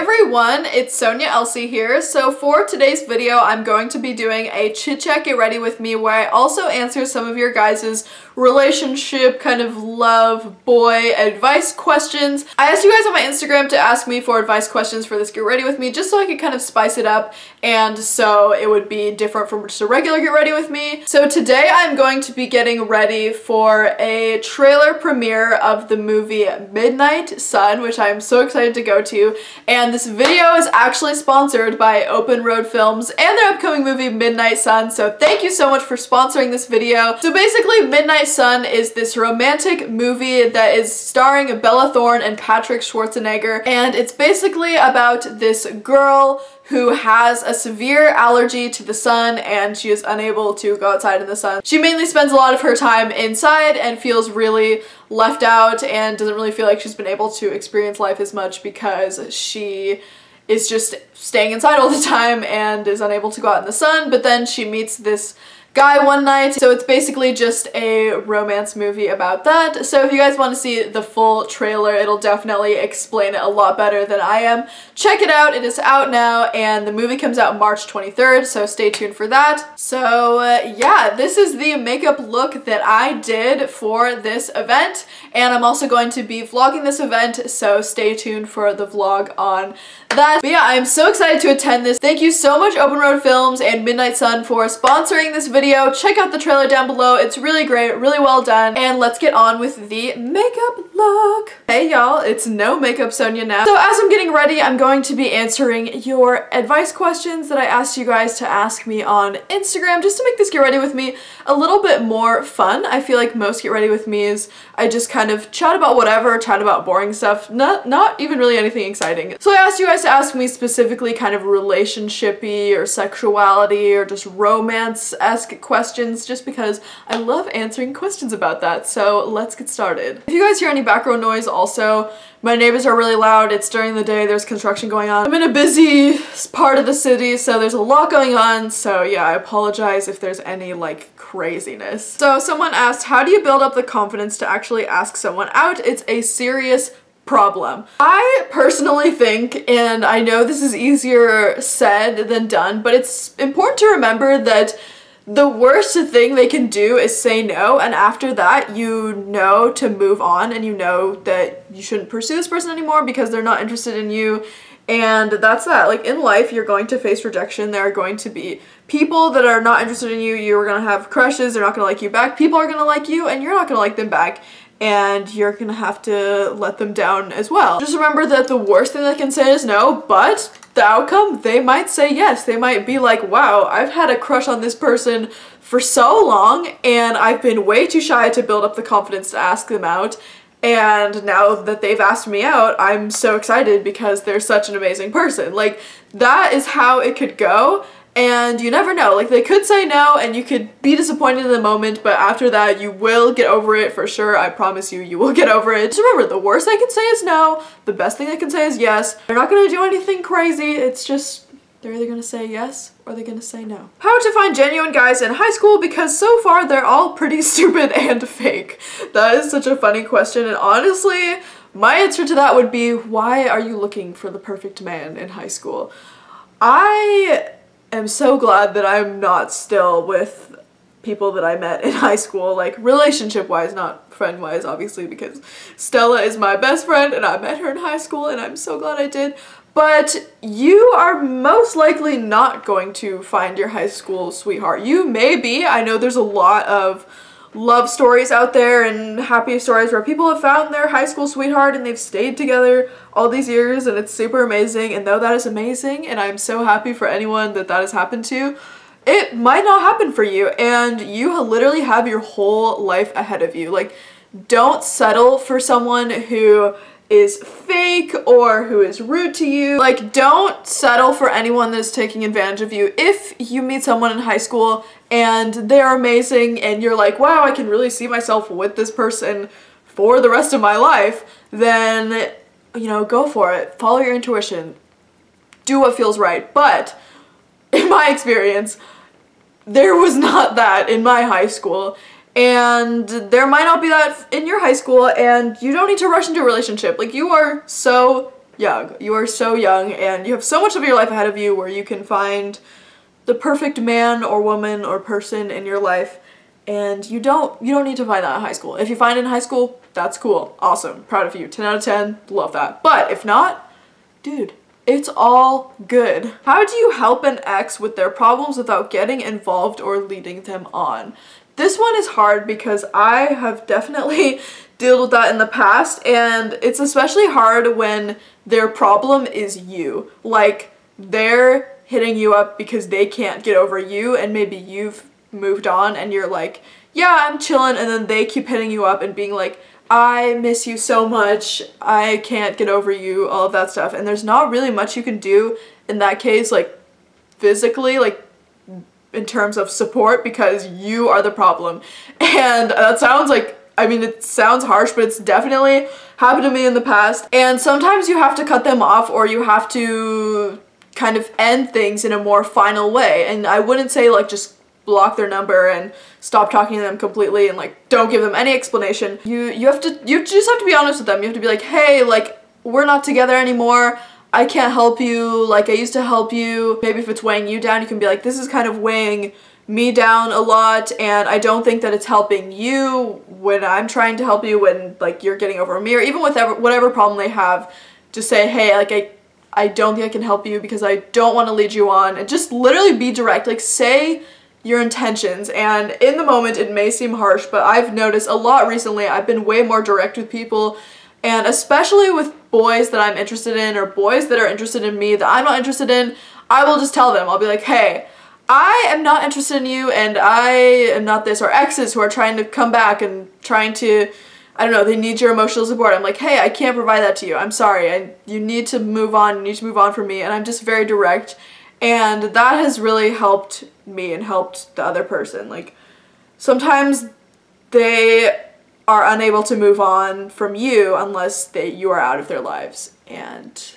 everyone, it's Sonia.elsie here. So for today's video, I'm going to be doing a chit chat get ready with me where I also answer some of your guys' relationship, kind of love, boy advice questions. I asked you guys on my Instagram to ask me for advice questions for this get ready with me just so I could kind of spice it up and so it would be different from just a regular get ready with me. So today I'm going to be getting ready for a trailer premiere of the movie Midnight Sun, which I'm so excited to go to. And this video is actually sponsored by Open Road Films and their upcoming movie Midnight Sun, so thank you so much for sponsoring this video. So basically Midnight Sun is this romantic movie that is starring Bella Thorne and Patrick Schwarzenegger, and it's basically about this girl who has a severe allergy to the sun and she is unable to go outside in the sun. She mainly spends a lot of her time inside and feels really left out and doesn't really feel like she's been able to experience life as much because she is just staying inside all the time and is unable to go out in the sun. But then she meets this guy one night, so it's basically just a romance movie about that. So if you guys want to see the full trailer, it'll definitely explain it a lot better than I am. Check it out, it is out now, and the movie comes out March 23rd, so stay tuned for that. So yeah, this is the makeup look that I did for this event, and I'm also going to be vlogging this event, so stay tuned for the vlog on that. But yeah, I'm so excited to attend this. Thank you so much Open Road Films and Midnight Sun for sponsoring this video. Check out the trailer down below. It's really great, really well done. And let's get on with the makeup look. Hey y'all, it's No Makeup Sonia now. So as I'm getting ready, I'm going to be answering your advice questions that I asked you guys to ask me on Instagram just to make this get ready with me a little bit more fun. I feel like most get ready with me is I just kind of chat about whatever, chat about boring stuff, not even really anything exciting. So I asked you guys to ask me specifically kind of relationshipy or sexuality or just romance-esque questions just because I love answering questions about that. So let's get started. If you guys hear any background noise, also my neighbors are really loud. It's during the day, there's construction going on. I'm in a busy part of the city, so there's a lot going on. So yeah, I apologize if there's any like craziness. So someone asked, how do you build up the confidence to actually ask someone out? It's a serious problem. I personally think, and I know this is easier said than done, but it's important to remember that the worst thing they can do is say no, and after that you know to move on and you know that you shouldn't pursue this person anymore because they're not interested in you. And that's that. Like in life, you're going to face rejection. There are going to be people that are not interested in you. You're gonna have crushes. They're not gonna like you back. People are gonna like you and you're not gonna like them back. And you're gonna have to let them down as well. Just remember that the worst thing they can say is no, but the outcome, they might say yes. They might be like, wow, I've had a crush on this person for so long and I've been way too shy to build up the confidence to ask them out. And now that they've asked me out, I'm so excited because they're such an amazing person. Like, that is how it could go. And you never know, like they could say no and you could be disappointed in the moment, but after that you will get over it for sure. I promise you, you will get over it. Just remember, the worst they can say is no, the best thing they can say is yes. They're not gonna do anything crazy, it's just they're either gonna say yes or they're gonna say no. How to find genuine guys in high school, because so far they're all pretty stupid and fake. That is such a funny question, and honestly, my answer to that would be, why are you looking for the perfect man in high school? I'm so glad that I'm not still with people that I met in high school, like relationship-wise, not friend-wise, obviously, because Stella is my best friend and I met her in high school and I'm so glad I did. But you are most likely not going to find your high school sweetheart. You may be. I know there's a lot of love stories out there and happy stories where people have found their high school sweetheart and they've stayed together all these years and it's super amazing. And though that is amazing and I'm so happy for anyone that that has happened to, it might not happen for you and you literally have your whole life ahead of you. Like, don't settle for someone who is fake or who is rude to you. Like, don't settle for anyone that is taking advantage of you. If you meet someone in high school and they're amazing and you're like, wow, I can really see myself with this person for the rest of my life, then, you know, go for it. Follow your intuition. Do what feels right. But in my experience, there was not that in my high school. And there might not be that in your high school, and you don't need to rush into a relationship. Like, you are so young. You are so young and you have so much of your life ahead of you where you can find the perfect man or woman or person in your life, and you don't need to find that in high school. If you find it in high school, that's cool. Awesome. Proud of you. 10 out of 10. Love that. But if not, dude, it's all good. How do you help an ex with their problems without getting involved or leading them on? This one is hard because I have definitely dealt with that in the past, and it's especially hard when their problem is you. Like, they're hitting you up because they can't get over you, and maybe you've moved on and you're like, yeah, I'm chilling, and then they keep hitting you up and being like, I miss you so much, I can't get over you, all of that stuff. And there's not really much you can do in that case, like physically, like in terms of support, because you are the problem. And that sounds like, I mean, it sounds harsh, but it's definitely happened to me in the past. And sometimes you have to cut them off, or you have to kind of end things in a more final way. And I wouldn't say like just block their number and stop talking to them completely and like don't give them any explanation. You just have to be honest with them. You have to be like, hey, like, we're not together anymore. I can't help you like I used to help you. Maybe if it's weighing you down, you can be like, this is kind of weighing me down a lot, and I don't think that it's helping you when I'm trying to help you, when like you're getting over me, or even with whatever problem they have. Just say, hey, like I don't think I can help you because I don't want to lead you on, and just literally be direct. Like, say your intentions. And in the moment it may seem harsh, but I've noticed a lot recently I've been way more direct with people, and especially with boys that I'm interested in, or boys that are interested in me that I'm not interested in. I will just tell them, I'll be like, hey, I am not interested in you, and I am not this. Or exes who are trying to come back and trying to, I don't know, they need your emotional support. I'm like, hey, I can't provide that to you. I'm sorry. You need to move on. You need to move on from me. And I'm just very direct. And that has really helped me and helped the other person. Like, sometimes they are unable to move on from you unless you are out of their lives. And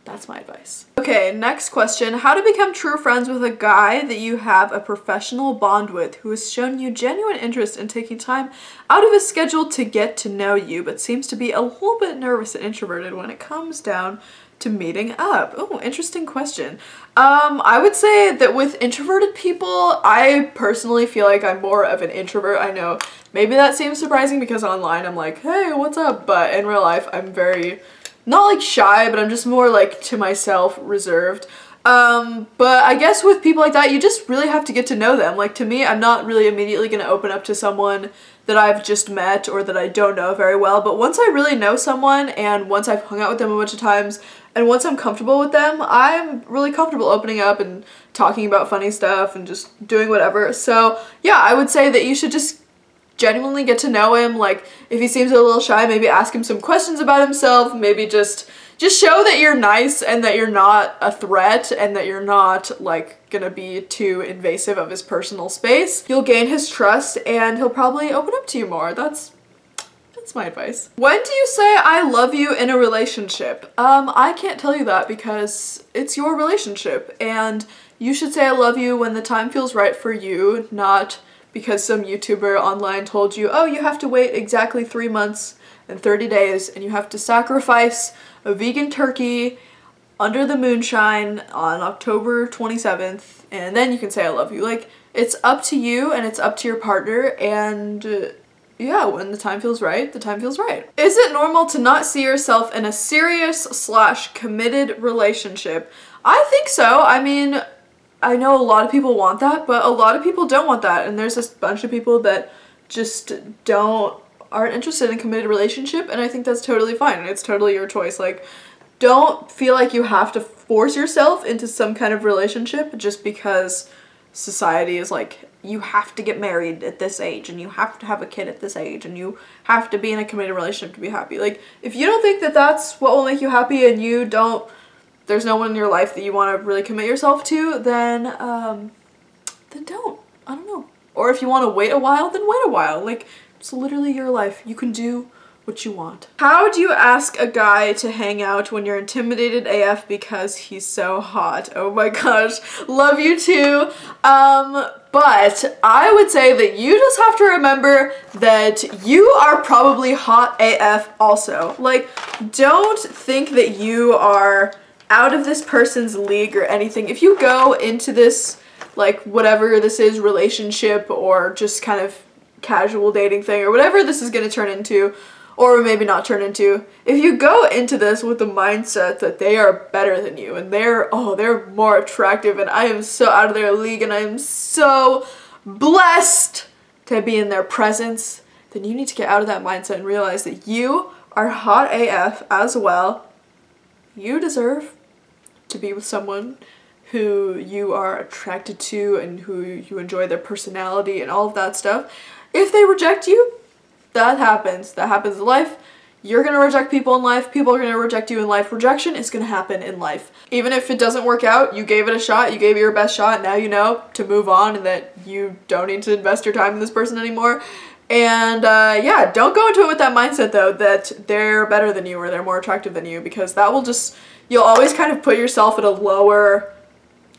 that's my advice. Okay, next question. How to become true friends with a guy that you have a professional bond with, who has shown you genuine interest in taking time out of his schedule to get to know you, but seems to be a little bit nervous and introverted when it comes down to meeting up? Oh, interesting question. I would say that with introverted people, I personally feel like I'm more of an introvert. I know maybe that seems surprising because online I'm like, hey, what's up? But in real life, I'm very, not like shy, but I'm just more like to myself, reserved. But I guess with people like that, you just really have to get to know them. Like, to me, I'm not really immediately gonna open up to someone that I've just met or that I don't know very well. But once I really know someone, and once I've hung out with them a bunch of times, and once I'm comfortable with them, I'm really comfortable opening up and talking about funny stuff and just doing whatever. So yeah, I would say that you should just genuinely get to know him. Like, if he seems a little shy, maybe ask him some questions about himself. Maybe just show that you're nice and that you're not a threat, and that you're not like gonna be too invasive of his personal space. You'll gain his trust and he'll probably open up to you more. That's my advice. When do you say I love you in a relationship? I can't tell you that because it's your relationship, and you should say I love you when the time feels right for you, not because some YouTuber online told you, oh, you have to wait exactly 3 months and 30 days and you have to sacrifice a vegan turkey under the moonshine on October 27th and then you can say I love you. Like, it's up to you and it's up to your partner, and yeah, when the time feels right, the time feels right. Is it normal to not see yourself in a serious/committed relationship? I think so. I mean, I know a lot of people want that, but a lot of people don't want that, and there's this bunch of people that just aren't interested in a committed relationship, and I think that's totally fine, and it's totally your choice. Like, don't feel like you have to force yourself into some kind of relationship just because society is like, you have to get married at this age, and you have to have a kid at this age, and you have to be in a committed relationship to be happy. Like, if you don't think that that's what will make you happy, and there's no one in your life that you want to really commit yourself to, then don't. I don't know. Or if you want to wait a while, then wait a while. Like, it's literally your life. You can do what you want. How do you ask a guy to hang out when you're intimidated AF because he's so hot? Oh my gosh, love you too. But I would say that you just have to remember that you are probably hot AF also. Like, don't think that you are out of this person's league or anything. If you go into this, like, whatever this is, relationship or just kind of casual dating thing or whatever this is going to turn into, or maybe not turn into, if you go into this with the mindset that they are better than you and they're more attractive and I am so out of their league and I am so blessed to be in their presence, then you need to get out of that mindset and realize that you are hot AF as well. You deserve to be with someone who you are attracted to and who you enjoy their personality and all of that stuff. If they reject you, that happens. That happens in life. You're gonna reject people in life. People are gonna reject you in life. Rejection is gonna happen in life. Even if it doesn't work out, you gave it a shot, you gave it your best shot, now you know to move on and that you don't need to invest your time in this person anymore. And yeah, don't go into it with that mindset though, that they're better than you or they're more attractive than you, because that will just, you'll always kind of put yourself at a lower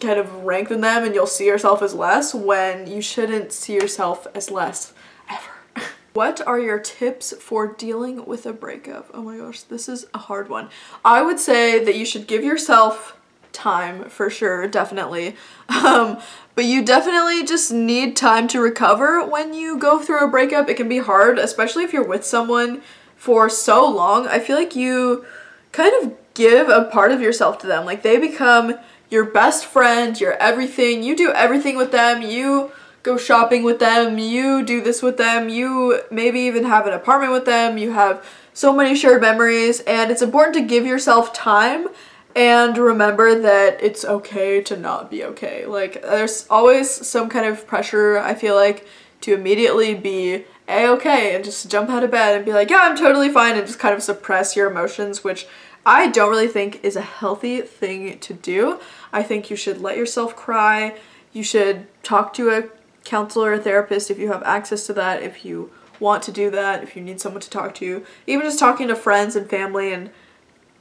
kind of rank than them and you'll see yourself as less when you shouldn't see yourself as less ever. What are your tips for dealing with a breakup? Oh my gosh, this is a hard one. I would say that you should give yourself time for sure, definitely. But you definitely just need time to recover when you go through a breakup. It can be hard, especially if you're with someone for so long. I feel like you kind of give a part of yourself to them. Like, they become your best friend, your everything. You do everything with them. You go shopping with them, you do this with them, you maybe even have an apartment with them, you have so many shared memories, and it's important to give yourself time and remember that it's okay to not be okay. Like, there's always some kind of pressure, I feel like, to immediately be a-okay and just jump out of bed and be like, yeah, I'm totally fine, and just kind of suppress your emotions, which I don't really think is a healthy thing to do. I think you should let yourself cry, you should talk to a counselor or therapist if you have access to that, if you want to do that, if you need someone to talk to, even just talking to friends and family and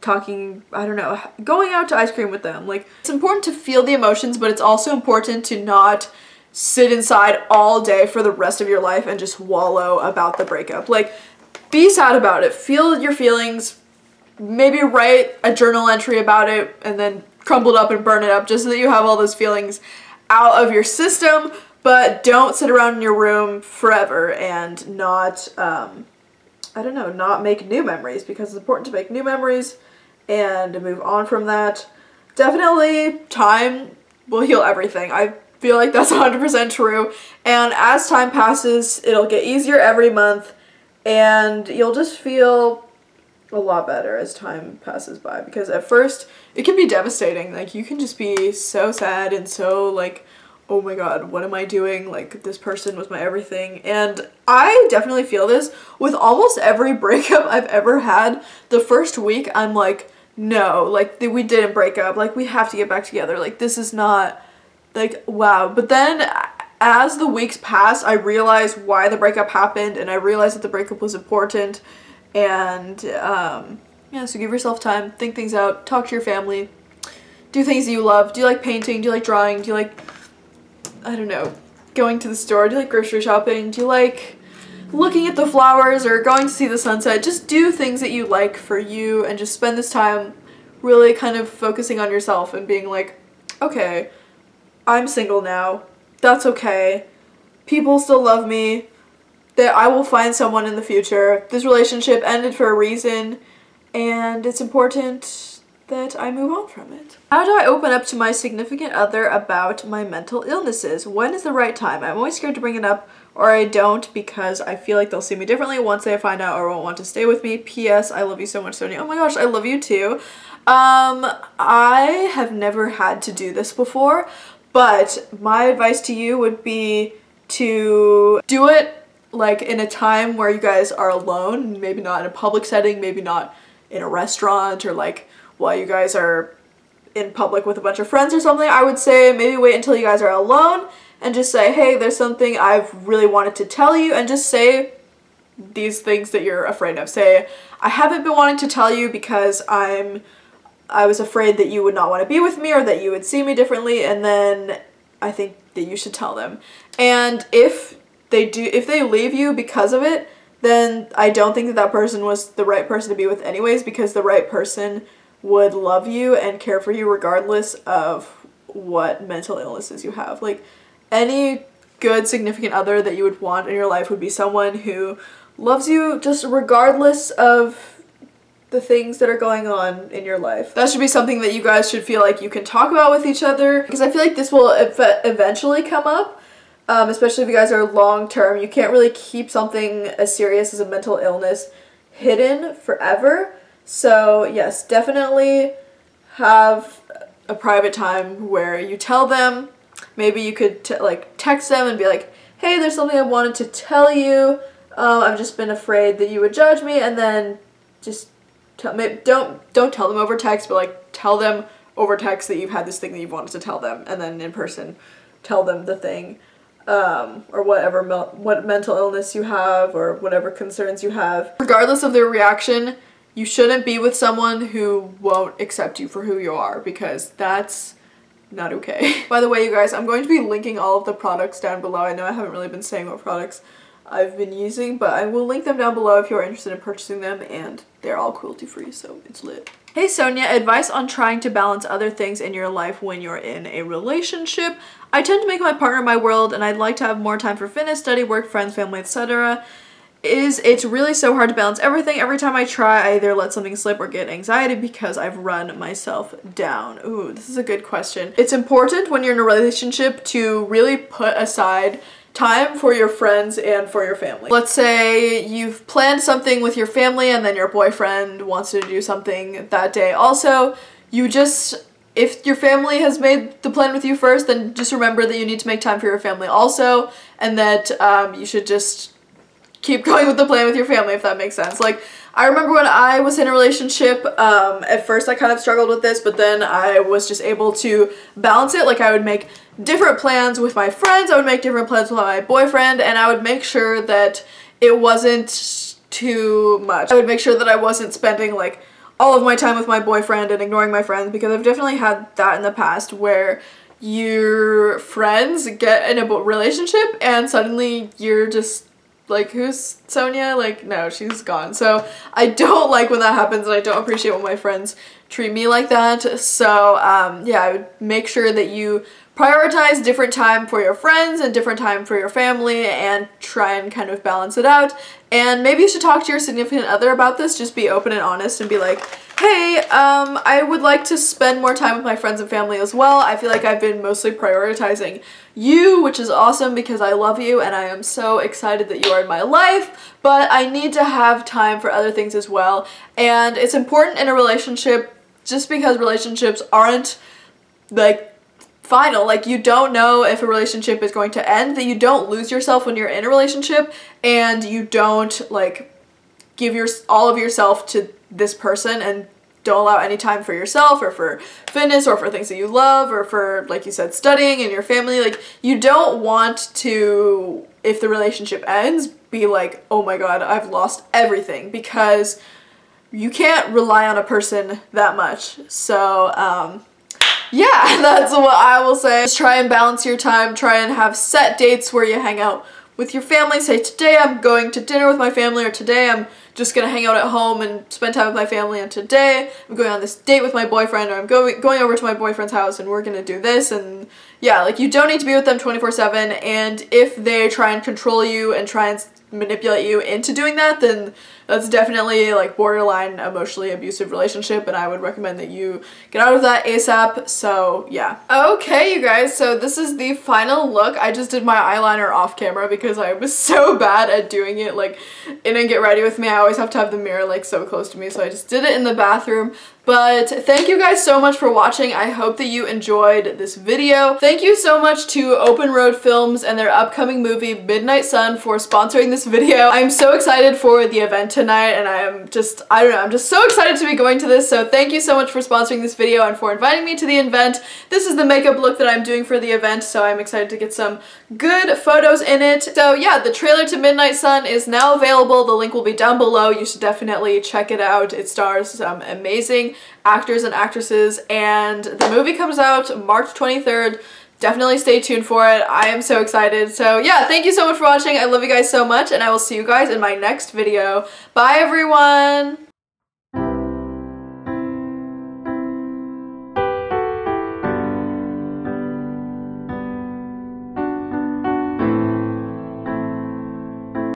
talking, I don't know, going out to ice cream with them. Like, it's important to feel the emotions, but it's also important to not sit inside all day for the rest of your life and just wallow about the breakup. Like, be sad about it, feel your feelings, maybe write a journal entry about it and then crumble it up and burn it up just so that you have all those feelings out of your system. But don't sit around in your room forever and not, I don't know, not make new memories, because it's important to make new memories and move on from that. Definitely, time will heal everything. I feel like that's 100% true. And as time passes, it'll get easier every month and you'll just feel a lot better as time passes by, because at first it can be devastating. Like, you can just be so sad and so like, oh my god, what am I doing? Like, this person was my everything. And I definitely feel this with almost every breakup I've ever had. The first week, I'm like, no, like, we didn't break up. Like, we have to get back together. Like, this is not, like, wow. But then as the weeks pass, I realized why the breakup happened, and I realized that the breakup was important. And, yeah, so give yourself time, think things out, talk to your family, do things that you love. Do you like painting? Do you like drawing? Do you like, I don't know, going to the store? Do you like grocery shopping? Do you like looking at the flowers or going to see the sunset? Just do things that you like for you and just spend this time really kind of focusing on yourself and being like, okay, I'm single now. That's okay. People still love me. That I will find someone in the future. This relationship ended for a reason, and it's important that I move on from it. How do I open up to my significant other about my mental illnesses? When is the right time? I'm always scared to bring it up, or I don't, because I feel like they'll see me differently once they find out or won't want to stay with me. P.S. I love you so much, Sonia. Oh my gosh, I love you too. I have never had to do this before, but my advice to you would be to do it like in a time where you guys are alone, maybe not in a public setting, maybe not in a restaurant, or like while you guys are in public with a bunch of friends or something. I would say maybe wait until you guys are alone and just say, hey, there's something I've really wanted to tell you, and just say these things that you're afraid of. Say, I haven't been wanting to tell you because I was afraid that you would not want to be with me or that you would see me differently, and then I think that you should tell them. And if they leave you because of it, then I don't think that that person was the right person to be with anyways, because the right person would love you and care for you regardless of what mental illnesses you have. Like, any good significant other that you would want in your life would be someone who loves you just regardless of the things that are going on in your life. That should be something that you guys should feel like you can talk about with each other, because I feel like this will eventually come up, especially if you guys are long-term. You can't really keep something as serious as a mental illness hidden forever. So yes, definitely have a private time where you tell them. Maybe you could like text them and be like, hey, there's something I wanted to tell you. I've just been afraid that you would judge me, and then just don't tell them over text, but like tell them over text that you've had this thing that you've wanted to tell them, and then in person tell them the thing, or whatever what mental illness you have or whatever concerns you have. Regardless of their reaction, you shouldn't be with someone who won't accept you for who you are, because that's not okay. By the way, you guys, I'm going to be linking all of the products down below. I know I haven't really been saying what products I've been using, but I will link them down below if you're interested in purchasing them, and they're all cruelty-free, so it's lit. Hey Sonia, advice on trying to balance other things in your life when you're in a relationship. I tend to make my partner my world, and I'd like to have more time for fitness, study, work, friends, family, etc. It's really so hard to balance everything. Every time I try, I either let something slip or get anxiety because I've run myself down. Ooh, this is a good question. It's important when you're in a relationship to really put aside time for your friends and for your family. Let's say you've planned something with your family and then your boyfriend wants to do something that day also. If your family has made the plan with you first, then just remember that you need to make time for your family also, and that you should just keep going with the plan with your family, if that makes sense. Like, I remember when I was in a relationship, at first I kind of struggled with this, but then I was just able to balance it. Like, I would make different plans with my friends, I would make different plans with my boyfriend, and I would make sure that it wasn't too much. I would make sure that I wasn't spending like all of my time with my boyfriend and ignoring my friends, because I've definitely had that in the past where your friends get in a relationship and suddenly you're just like, who's Sonia? Like, no, she's gone. So I don't like when that happens, and I don't appreciate when my friends treat me like that. So yeah, I would make sure that you prioritize different time for your friends and different time for your family, and try and kind of balance it out. And maybe you should talk to your significant other about this. Just be open and honest and be like, hey, I would like to spend more time with my friends and family as well. I feel like I've been mostly prioritizing you, which is awesome because I love you and I am so excited that you are in my life, but I need to have time for other things as well. And it's important in a relationship, just because relationships aren't like final, like you don't know if a relationship is going to end, that you don't lose yourself when you're in a relationship, and you don't like give all of yourself to this person and don't allow any time for yourself or for fitness or for things that you love or for, like you said, studying and your family. Like, you don't want to, if the relationship ends, be like, oh my god, I've lost everything, because you can't rely on a person that much. So yeah, that's what I will say. Just try and balance your time. Try and have set dates where you hang out with your family. Say, today I'm going to dinner with my family, or today I'm just gonna hang out at home and spend time with my family, and today I'm going on this date with my boyfriend, or I'm going over to my boyfriend's house and we're gonna do this. And yeah, like, you don't need to be with them 24/7, and if they try and control you and try and manipulate you into doing that, then that's definitely like borderline emotionally abusive relationship, and I would recommend that you get out of that ASAP. So yeah. Okay, you guys, so this is the final look. I just did my eyeliner off camera because I was so bad at doing it like in a Get Ready With Me. I always have to have the mirror like so close to me, so I just did it in the bathroom. But thank you guys so much for watching. I hope that you enjoyed this video. Thank you so much to Open Road Films and their upcoming movie Midnight Sun for sponsoring this video. I'm so excited for the event tonight, and I'm just so excited to be going to this. So thank you so much for sponsoring this video and for inviting me to the event. This is the makeup look that I'm doing for the event, so I'm excited to get some good photos in it. So yeah, the trailer to Midnight Sun is now available. The link will be down below. You should definitely check it out. It stars some amazing actors and actresses, and the movie comes out March 23rd. Definitely stay tuned for it. I am so excited. So yeah, thank you so much for watching. I love you guys so much, and I will see you guys in my next video. Bye everyone!